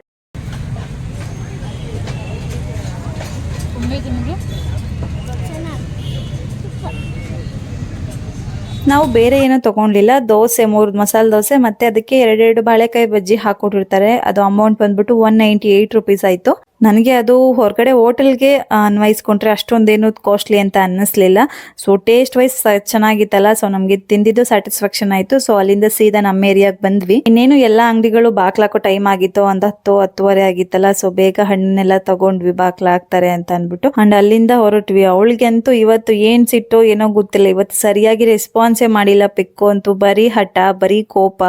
ನಾವು ಬೇರೆ ಏನೋ ತಗೊಂಡ್ಲಿಲ್ಲ, ದೋಸೆ 3 ಮಸಾಲೆ ದೋಸೆ ಮತ್ತೆ ಅದಕ್ಕೆ 2 ಬಾಳೆಕಾಯಿ ಬಜ್ಜಿ ಹಾಕೊಟ್ಟಿರ್ತಾರೆ. ಅದು ಅಮೌಂಟ್ ಬಂದ್ಬಿಟ್ಟು 198 ರುಪೀಸ್ ಆಯ್ತು. ನನಗೆ ಅದು ಹೊರಗಡೆ ಹೋಟೆಲ್ಗೆ ಅನ್ವಯಿಸ್ಕೊಂಡ್ರೆ ಅಷ್ಟೊಂದೇನು ಕಾಸ್ಟ್ಲಿ ಅಂತ ಅನ್ನಿಸ್ಲಿಲ್ಲ. ಸೊ ಟೇಸ್ಟ್ ವೈಸ್ ಚೆನ್ನಾಗಿತ್ತಲ್ಲ, ಸೊ ನಮ್ಗೆ ತಿಂದಿದ್ದು ಸ್ಯಾಟಿಸ್ಫ್ಯಾಕ್ಷನ್ ಆಯ್ತು. ಸೊ ಅಲ್ಲಿಂದ ಸೀದಾ ನಮ್ಮ ಏರಿಯಾಗೆ ಬಂದ್ವಿ. ಇನ್ನೇನು ಎಲ್ಲಾ ಅಂಗಡಿಗಳು ಬಾಕ್ಲಾಕೋ ಟೈಮ್ ಆಗಿತ್ತು, ಒಂದು 10-10:30 ಆಗಿತ್ತಲ್ಲ. ಸೊ ಬೇಗ ಹಣ್ಣನ್ನೆಲ್ಲ ತಗೊಂಡ್ವಿ, ಬಾಕ್ಲ ಹಾಕ್ತಾರೆ ಅಂತ ಅನ್ಬಿಟ್ಟು. ಅಂಡ್ ಅಲ್ಲಿಂದ ಹೊರಟ್ವಿ. ಅವಳಿಗೆ ಅಂತೂ ಇವತ್ತು ಏನ್ ಸಿಟ್ಟು ಏನೋ ಗೊತ್ತಿಲ್ಲ, ಇವತ್ತು ಸರಿಯಾಗಿ ರೆಸ್ಪಾನ್ಸೇ ಮಾಡಿಲ್ಲ. ಪೆಕ್ಕು ಅಂತೂ ಬರೀ ಹಠ, ಬರೀ ಕೋಪ,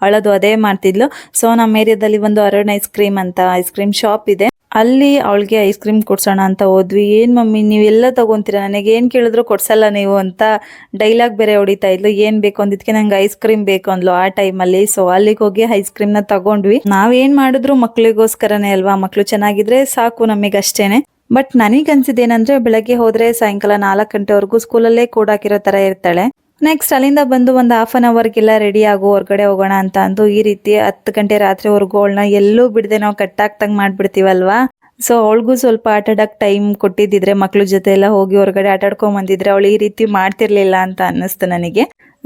ಅಳೋದು ಅದೇ ಮಾಡ್ತಿದ್ಲು. ಸೊ ನಮ್ಮ ಏರಿಯಾದಲ್ಲಿ ಒಂದು ಅರುಣ್ ಐಸ್ ಕ್ರೀಮ್ ಅಂತ ಐಸ್ ಕ್ರೀಮ್ ಶಾಪ್ ಇದೆ, ಅಲ್ಲಿ ಅವಳಿಗೆ ಐಸ್ ಕ್ರೀಮ್ ಕೊಡ್ಸೋಣ ಅಂತ ಹೋದ್ವಿ. ಏನ್ ಮಮ್ಮಿ ನೀವೆಲ್ಲ ತಗೊಂತೀರಾ, ನನಗೆ ಏನ್ ಕೇಳಿದ್ರು ಕೊಡ್ಸಲ್ಲ ನೀವು ಅಂತ ಡೈಲಾಗ್ ಬೇರೆ ಹೊಡಿತಾ ಇದ್ಲು. ಏನ್ ಬೇಕು ಅಂದಿದ್ಕೆ ನಂಗೆ ಐಸ್ ಕ್ರೀಮ್ ಬೇಕು ಅಂದ್ಲು ಆ ಟೈಮಲ್ಲಿ. ಸೊ ಅಲ್ಲಿಗೆ ಹೋಗಿ ಐಸ್ ಕ್ರೀಮ್ ನ ತಗೊಂಡ್ವಿ. ನಾವೇನ್ ಮಾಡಿದ್ರು ಮಕ್ಳಿಗೋಸ್ಕರನೇ ಅಲ್ವಾ, ಮಕ್ಳು ಚೆನ್ನಾಗಿದ್ರೆ ಸಾಕು ನಮಗಷ್ಟೇನೆ. ಬಟ್ ನನಗನ್ಸಿದ್ದೇನಂದ್ರೆ, ಬೆಳಗ್ಗೆ ಹೋದ್ರೆ ಸಾಯಂಕಾಲ 4 ಗಂಟೆವರೆಗೂ ಸ್ಕೂಲಲ್ಲೇ ಕೋಡ್ ಹಾಕಿರೋ ತರ ಇರ್ತಾಳೆ. ನೆಕ್ಸ್ಟ್ ಅಲ್ಲಿಂದ ಬಂದು ಒಂದು 1/2 ಅವರ್ಗೆಲ್ಲ ರೆಡಿ ಆಗು, ಹೊರಗಡೆ ಹೋಗೋಣ ಅಂತ ಅಂದು ಈ ರೀತಿ 10 ಗಂಟೆ ರಾತ್ರಿವರೆಗೂ ಅವಳನ್ನ ಎಲ್ಲೂ ಬಿಡದೆ ನಾವು ಕಟ್ಟಾಕ್ತಂಗ್ ಮಾಡ್ಬಿಡ್ತೀವಲ್ವಾ. ಸೊ ಅವಳಿಗೂ ಸ್ವಲ್ಪ ಆಟಾಡಕ್ ಟೈಮ್ ಕೊಟ್ಟಿದ್ದಿದ್ರೆ, ಮಕ್ಳ ಜೊತೆ ಎಲ್ಲ ಹೋಗಿ ಹೊರಗಡೆ ಆಟಾಡ್ಕೊಂಡ್ ಬಂದಿದ್ರೆ ಅವಳು ಈ ರೀತಿ ಮಾಡ್ತಿರ್ಲಿಲ್ಲ ಅಂತ ಅನ್ನಿಸ್ತು ನನಗೆ.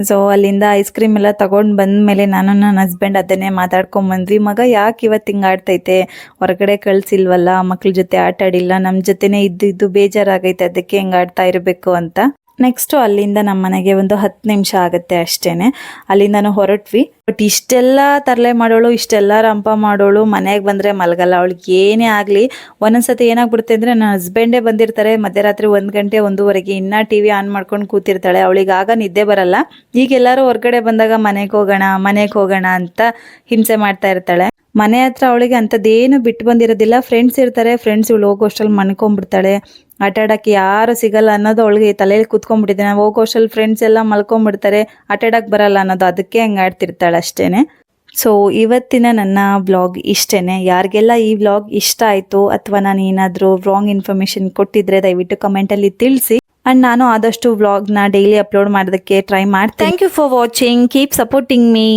ಸೊ ಅಲ್ಲಿಂದ ಐಸ್ ಕ್ರೀಮ್ ಎಲ್ಲ ತಗೊಂಡ್ ಬಂದ್ಮೇಲೆ ನಾನು ನನ್ನ ಹಸ್ಬೆಂಡ್ ಅದನ್ನೇ ಮಾತಾಡ್ಕೊಂಡ್ ಬಂದ್ವಿ. ಮಗ ಯಾಕೆ ಇವತ್ತು ಹಿಂಗ್ ಆಡ್ತೈತೆ, ಹೊರಗಡೆ ಕಳ್ಸಿಲ್ವಲ್ಲ, ಮಕ್ಳ ಜೊತೆ ಆಟ ಆಡಿಲ್ಲ, ನಮ್ ಜೊತೆನೆ ಇದ್ದು ಬೇಜಾರಾಗೈತೆ, ಅದಕ್ಕೆ ಹಿಂಗ್ ಆಡ್ತಾ ಇರ್ಬೇಕು ಅಂತ. ನೆಕ್ಸ್ಟು ಅಲ್ಲಿಂದ ನಮ್ಮ ಮನೆಗೆ ಒಂದು 10 ನಿಮಿಷ ಆಗುತ್ತೆ ಅಷ್ಟೇನೆ. ಅಲ್ಲಿಂದನೂ ಹೊರಟ್ವಿ. ಬಟ್ ಇಷ್ಟೆಲ್ಲ ತರಲೆ ಮಾಡೋಳು, ಇಷ್ಟೆಲ್ಲ ರಂಪ ಮಾಡೋಳು ಮನೆಗೆ ಬಂದರೆ ಮಲಗಲ್ಲ. ಅವಳಿಗೆ ಏನೇ ಆಗಲಿ ಒಂದೊಂದ್ಸತಿ ಏನಾಗ್ಬಿಡುತ್ತೆ ಅಂದರೆ ನನ್ನ ಹಸ್ಬೆಂಡೇ ಬಂದಿರ್ತಾರೆ ಮಧ್ಯರಾತ್ರಿ 1 ಗಂಟೆ 1:30ಗೆ ಇನ್ನೂ ಟಿ ವಿ ಆನ್ ಮಾಡ್ಕೊಂಡು ಕೂತಿರ್ತಾಳೆ. ಅವಳಿಗೆ ಆಗ ನಿದ್ದೆ ಬರಲ್ಲ. ಈಗ ಎಲ್ಲರೂ ಹೊರಗಡೆ ಬಂದಾಗ ಮನೆಗೆ ಹೋಗೋಣ ಅಂತ ಹಿಂಸೆ ಮಾಡ್ತಾ ಇರ್ತಾಳೆ. ಮನೆ ಹತ್ರ ಅವಳಿಗೆ ಅಂಥದ್ದೇನು ಬಿಟ್ಟು ಬಂದಿರೋದಿಲ್ಲ. ಫ್ರೆಂಡ್ಸ್ ಇರ್ತಾರೆ, ಫ್ರೆಂಡ್ಸ್ ಇವಳು ಹೋಗೋಷ್ಟರಲ್ಲಿ ಮನ್ಕೊಂಡ್ಬಿಡ್ತಾಳೆ. ಆಟ ಆಡೋಕ್ಕೆ ಯಾರು ಸಿಗಲ್ಲ ಅನ್ನೋದು ಅವಳಿಗೆ ತಲೆಯಲ್ಲಿ ಕೂತ್ಕೊಂಡ್ಬಿಟ್ಟಿದೆ. ನಾವು ಹೋಗೋಷ್ಟರಲ್ಲಿ ಫ್ರೆಂಡ್ಸ್ ಎಲ್ಲ ಮಲ್ಕೊಂಡ್ಬಿಡ್ತಾರೆ, ಆಟ ಆಡೋಕ್ಕೆ ಬರಲ್ಲ ಅನ್ನೋದು, ಅದಕ್ಕೆ ಹಂಗೆ ಆಡ್ತಿರ್ತಾಳೆ ಅಷ್ಟೇ. ಸೊ ಇವತ್ತಿನ ನನ್ನ ವ್ಲಾಗ್ ಇಷ್ಟೇ. ಯಾರಿಗೆಲ್ಲ ಈ ವ್ಲಾಗ್ ಇಷ್ಟ ಆಯಿತು ಅಥವಾ ನಾನು ಏನಾದರೂ ರಾಂಗ್ ಇನ್ಫಾರ್ಮೇಷನ್ ಕೊಟ್ಟಿದ್ರೆ ದಯವಿಟ್ಟು ಕಮೆಂಟಲ್ಲಿ ತಿಳಿಸಿ. ಆ್ಯಂಡ್ ನಾನು ಆದಷ್ಟು ವ್ಲಾಗ್ನ ಡೈಲಿ ಅಪ್ಲೋಡ್ ಮಾಡೋದಕ್ಕೆ ಟ್ರೈ ಮಾಡ್ತೀನಿ. Thank you for watching. Keep supporting me.